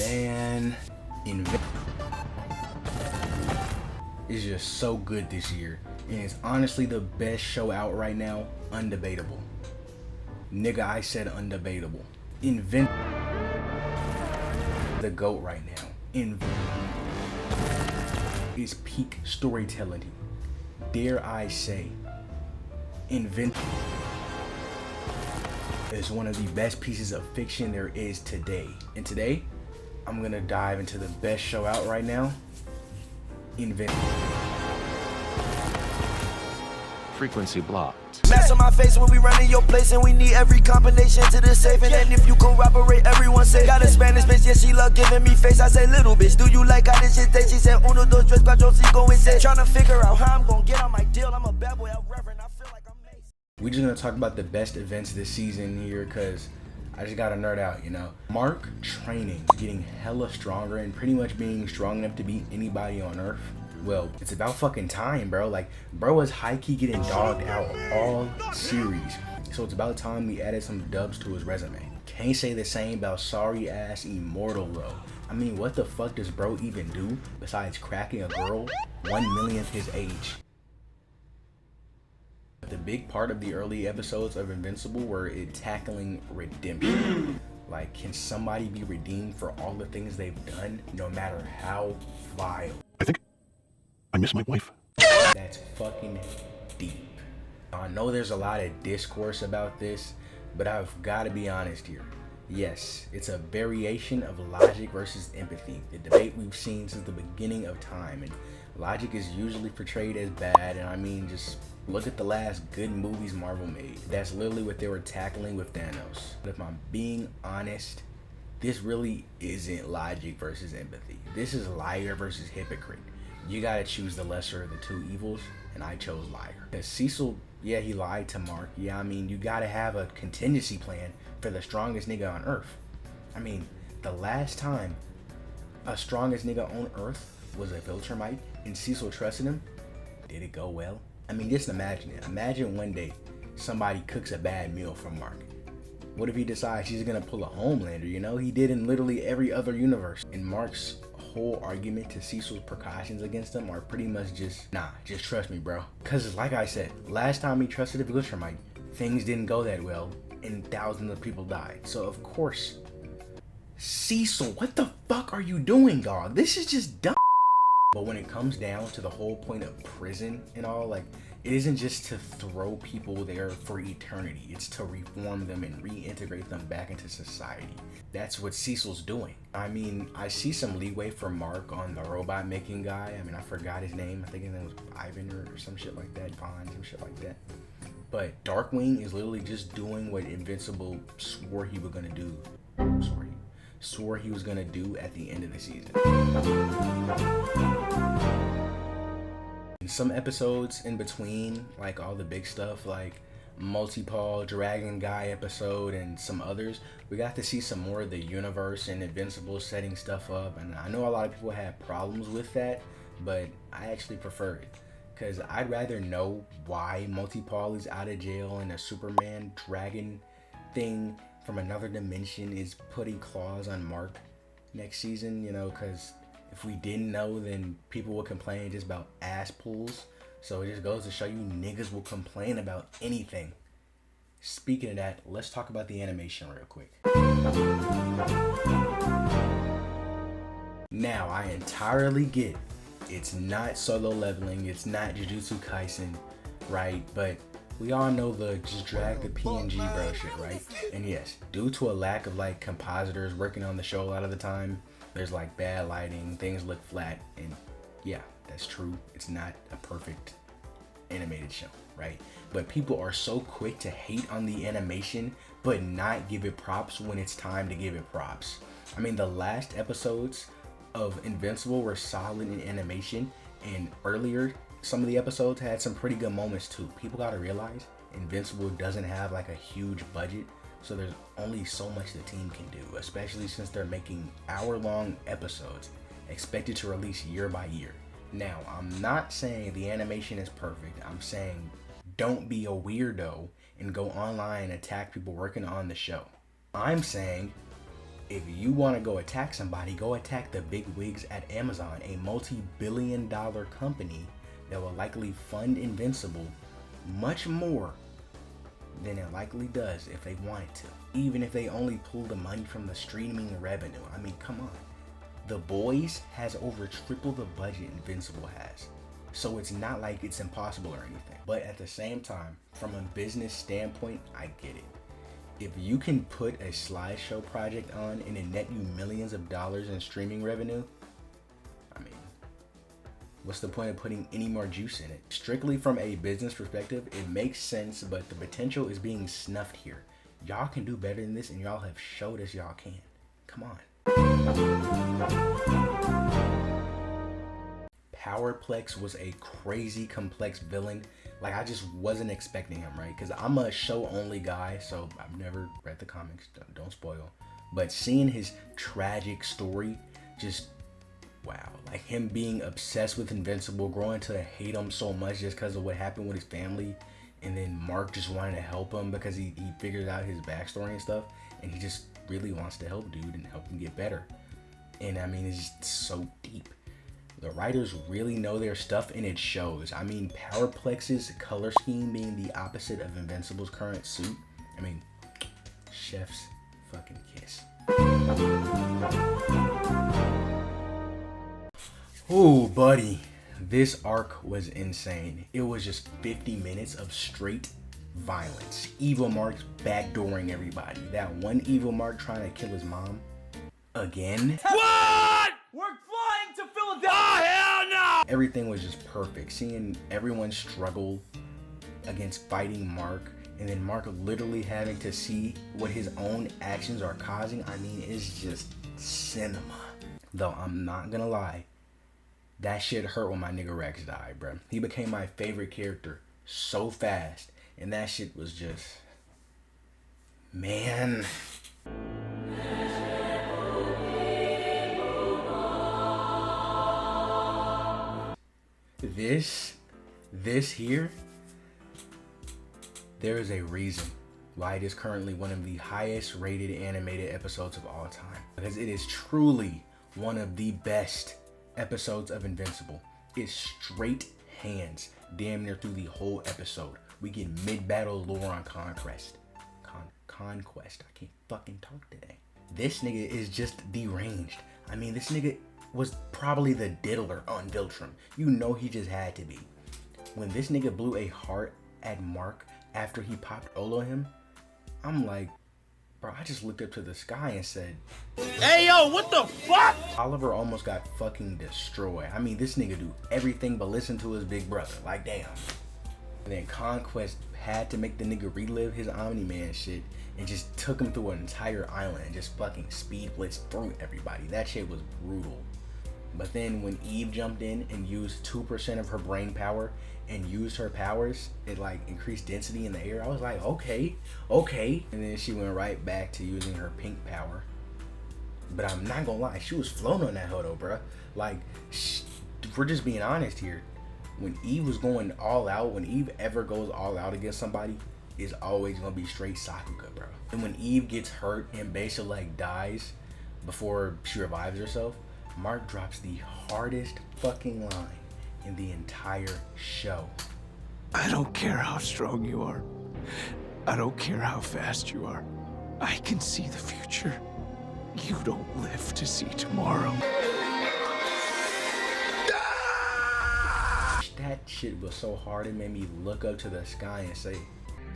Man, Invincible is just so good this year, and it's honestly the best show out right now, undebatable. Nigga, I said undebatable. Invincible, the GOAT right now. Invincible is peak storytelling. Dare I say, Invincible is one of the best pieces of fiction there is today. And today, I'm gonna dive into the best show out right now, Invincible. Frequency blocked. Mask on my face when we run in your place, and we need every combination to the safe. And then if you corroborate, everyone say got a Spanish bitch, yeah, she love giving me face. I say, little bitch, do you like how this shit tastes? She said, uno, dos, tres, cuatro, cinco, and say, tryna figure out how I'm gonna get on my deal. I'm a bad boy, I'm reverend, I feel like I'm Mace. We're just gonna talk about the best events this season here, cause I just gotta nerd out, you know. Mark training, getting hella stronger, and pretty much being strong enough to beat anybody on Earth. Well, it's about fucking time, bro. Like, bro was high-key getting dogged out all series. So it's about time we added some dubs to his resume. Can't say the same about sorry-ass Immortal, though. I mean, what the fuck does bro even do besides cracking a girl 1/1,000,000th his age? The big part of the early episodes of Invincible were it tackling redemption. Like, can somebody be redeemed for all the things they've done, no matter how vile? I miss my wife. That's fucking deep. I know there's a lot of discourse about this, but I've got to be honest here. Yes, it's a variation of logic versus empathy, the debate we've seen since the beginning of time, and logic is usually portrayed as bad, and I mean, just look at the last good movies Marvel made. That's literally what they were tackling with Thanos. But if I'm being honest, this really isn't logic versus empathy. This is liar versus hypocrite. You gotta choose the lesser of the two evils, and I chose liar. Because Cecil, yeah, he lied to Mark. Yeah, I mean, you gotta have a contingency plan for the strongest nigga on Earth. I mean, the last time a strongest nigga on Earth was a Viltrumite and Cecil trusted him, did it go well? I mean, just imagine it. Imagine one day somebody cooks a bad meal for Mark. What if he decides he's gonna pull a Homelander, you know? He did in literally every other universe. And Mark's whole argument to Cecil's precautions against him are pretty much just, nah, just trust me, bro. Cause like I said, last time he trusted a Viltrumite, things didn't go that well and thousands of people died. So of course, Cecil, what the fuck are you doing, dog? This is just dumb. But when it comes down to the whole point of prison and all, like, it isn't just to throw people there for eternity. It's to reform them and reintegrate them back into society. That's what Cecil's doing. I mean, I see some leeway for Mark on the robot making guy. I mean, I forgot his name. I think his name was Ivan or some shit like that. Vaughn, some shit like that. But Darkwing is literally just doing what Invincible swore he was gonna do. Swore he was gonna do at the end of the season. In some episodes in between, like all the big stuff, like Multi-Paw, Dragon Guy episode, and some others, we got to see some more of the universe and Invincible setting stuff up. And I know a lot of people have problems with that, but I actually prefer it. Because I'd rather know why Multi-Paw is out of jail and a Superman dragon thing from another dimension is putting claws on Mark next season, you know, because if we didn't know, then people would complain just about ass pulls. So it just goes to show you niggas will complain about anything. Speaking of that, let's talk about the animation real quick. Now, I entirely get it's not Solo Leveling, it's not Jujutsu Kaisen, right? But we all know the just drag the PNG bro shit, right? And yes, due to a lack of like compositors working on the show a lot of the time, there's like bad lighting, things look flat, and yeah, that's true. It's not a perfect animated show, right? But people are so quick to hate on the animation, but not give it props when it's time to give it props. I mean, the last episodes of Invincible were solid in animation, and earlier, some of the episodes had some pretty good moments too. People gotta realize Invincible doesn't have like a huge budget, so there's only so much the team can do, especially since they're making hour-long episodes expected to release year by year. Now, I'm not saying the animation is perfect. I'm saying don't be a weirdo and go online and attack people working on the show. I'm saying If you want to go attack somebody, go attack the big wigs at Amazon, a multi-billion-dollar company that will likely fund Invincible much more than it likely does if they wanted to. Even if they only pull the money from the streaming revenue. I mean, come on. The Boys has over triple the budget Invincible has. So it's not like it's impossible or anything. But at the same time, from a business standpoint, I get it. If you can put a slideshow project on and it net you millions of dollars in streaming revenue, I mean, what's the point of putting any more juice in it? Strictly from a business perspective, it makes sense, but the potential is being snuffed here. Y'all can do better than this, and y'all have showed us y'all can. Come on. Powerplex was a crazy complex villain. Like, I just wasn't expecting him, right? Because I'm a show-only guy, so I've never read the comics. Don't spoil. But seeing his tragic story, just, wow. Like, him being obsessed with Invincible, growing to hate him so much just because of what happened with his family. And then Mark just wanted to help him because he figured out his backstory and stuff. And he just really wants to help dude and help him get better. And, I mean, it's just so deep. The writers really know their stuff, and it shows. I mean, Powerplex's color scheme being the opposite of Invincible's current suit. I mean, chef's fucking kiss. Ooh, buddy. This arc was insane. It was just 50 minutes of straight violence. Evil Mark's backdooring everybody. That one evil Mark trying to kill his mom. Again? What? We're flying to Philadelphia! Oh, hell no! Everything was just perfect. Seeing everyone struggle against fighting Mark, and then Mark literally having to see what his own actions are causing. I mean, it's just cinema. Though I'm not gonna lie, that shit hurt when my nigga Rex died, bruh. He became my favorite character so fast, and that shit was just, man. This here, there is a reason why it is currently one of the highest rated animated episodes of all time. Because it is truly one of the best episodes of Invincible. It's straight hands, damn near through the whole episode. We get mid-battle lore on Conquest. Conquest. I can't fucking talk today. This nigga is just deranged. I mean, this nigga was probably the diddler on Viltrum. You know he just had to be. When this nigga blew a heart at Mark after he popped Olo him, I'm like, bro, I just looked up to the sky and said, Hey, yo, what the fuck? Oliver almost got fucking destroyed. I mean, this nigga do everything but listen to his big brother. Like, damn. And then Conquest had to make the nigga relive his Omni-Man shit and just took him through an entire island and just fucking speed blitzed through everybody. That shit was brutal. But then when Eve jumped in and used 2% of her brain power and used her powers, it like increased density in the air. I was like, okay. And then she went right back to using her pink power. But I'm not gonna lie, she was floating on that hodo, bruh. Like, if we're just being honest here, when Eve was going all out, when Eve ever goes all out against somebody, it's always gonna be straight Sakuga, bro. And when Eve gets hurt and basically like dies before she revives herself, Mark drops the hardest fucking line in the entire show. I don't care how strong you are. I don't care how fast you are. I can see the future. You don't live to see tomorrow. That shit was so hard, it made me look up to the sky and say,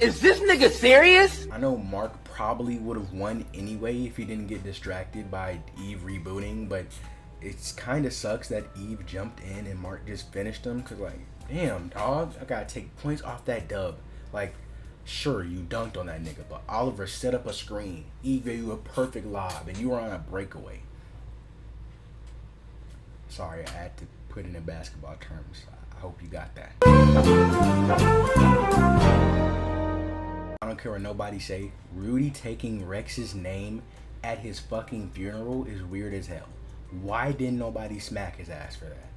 Is this nigga serious? I know Mark probably would have won anyway if he didn't get distracted by Eve rebooting, but it's kind of sucks that Eve jumped in and Mark just finished him, because like, damn dog, I gotta take points off that dub. Like, sure, you dunked on that nigga, but Oliver set up a screen, Eve gave you a perfect lob, and you were on a breakaway. Sorry, I had to put it in basketball terms. I hope you got that. I don't care what nobody say, Rudy taking Rex's name at his fucking funeral is weird as hell. Why didn't nobody smack his ass for that?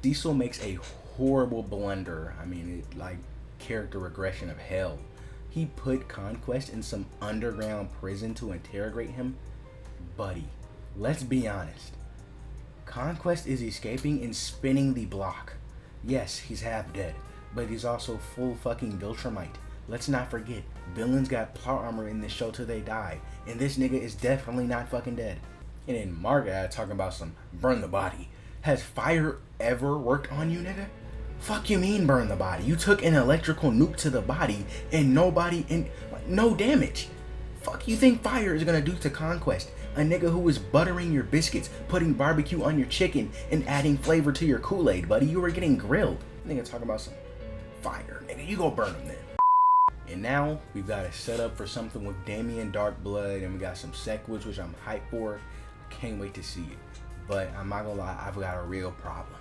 Cecil makes a horrible blunder. I mean, it like character regression of hell. He put Conquest in some underground prison to interrogate him. Buddy, let's be honest. Conquest is escaping and spinning the block. Yes, he's half dead, but he's also full fucking Viltrumite. Let's not forget, villains got plot armor in this show till they die, and this nigga is definitely not fucking dead. And then Marga talking about some burn the body. Has fire ever worked on you, nigga? Fuck you mean burn the body? You took an electrical nuke to the body and no damage. Fuck you think fire is gonna do to Conquest? A nigga who was buttering your biscuits, putting barbecue on your chicken, and adding flavor to your Kool-Aid, buddy. You were getting grilled. Nigga talking about some fire. Nigga, you go burn them then. And now we've got a setup for something with Damien Darkblood, and we got some Sequels, which I'm hyped for. I can't wait to see it. But I'm not gonna lie, I've got a real problem.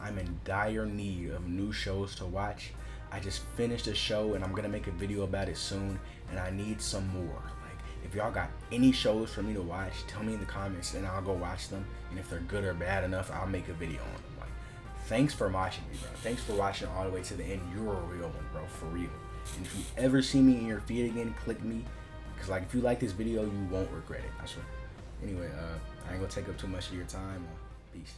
I'm in dire need of new shows to watch. I just finished a show and I'm gonna make a video about it soon, and I need some more. Like, if y'all got any shows for me to watch, tell me in the comments and I'll go watch them. And if they're good or bad enough, I'll make a video on them. Like, thanks for watching me, bro. Thanks for watching all the way to the end. You're a real one, bro, for real. And if you ever see me in your feed again, click me. Cause like, if you like this video, you won't regret it, I swear. Anyway, I ain't gonna take up too much of your time. Peace.